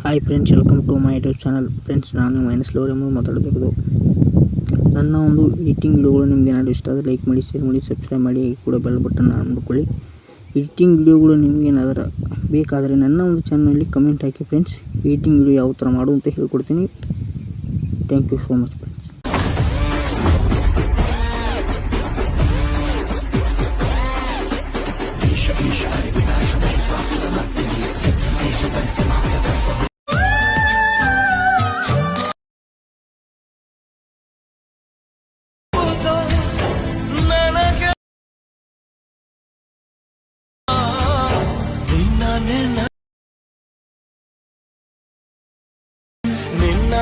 Hi friends, welcome to my YouTube channel. Friends, ನಾನು ಮೈನಸ್ ಲೋರ್ ಎಂಬ ಮಾತಾಡಬಹುದು. ನನ್ನ ಒಂದು ಎಡಿಟಿಂಗ್ ವಿಡಿಯೋಗಳು ನಿಮಗೆ ಏನಾದರೂ ಇಷ್ಟ ಆದರೆ ಲೈಕ್ ಮಾಡಿ, ಶೇರ್ ಮಾಡಿ, ಸಬ್ಸ್ಕ್ರೈಬ್ ಮಾಡಿ, ಕೂಡ ಬೆಲ್ ಬಟನ್ ನೋಡ್ಕೊಳ್ಳಿ. ಎಡಿಟಿಂಗ್ ವಿಡಿಯೋಗಳು ನಿಮಗೆ ಏನಾದರೂ ಬೇಕಾದರೆ ನನ್ನ ಒಂದು ಚಾನಲಲ್ಲಿ ಕಮೆಂಟ್ ಹಾಕಿ ಫ್ರೆಂಡ್ಸ್. ಎಡಿಟಿಂಗ್ ವಿಡಿಯೋ ಯಾವ ಥರ ಮಾಡು ಅಂತ ಹೇಳ್ಕೊಡ್ತೀನಿ. Thank you so much friends. ನಿನ್ನ